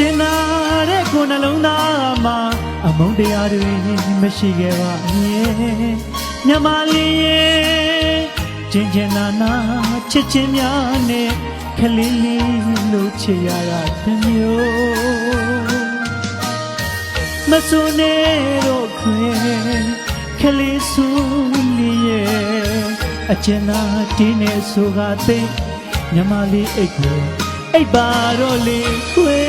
င်နာတဲ့ကိုယ်နှလုံးသားမှာအမုန်းတရားတွေမရှိခဲ့ပါနဲ့မြမလေးရဲ့ကျင်ကျင်နာနာချစ်ချင်းများနဲ့ခလေးလေးလို့ချစ်ရတာတစ်မျိုးမစွနေတော့ခွေခလေးဆူလေးရဲ့အကျဉ်းနာတင်းနဲ့ဆိုကသိမြမလေးအိတ်ကိုအိတ်ပါတော့လေခွေ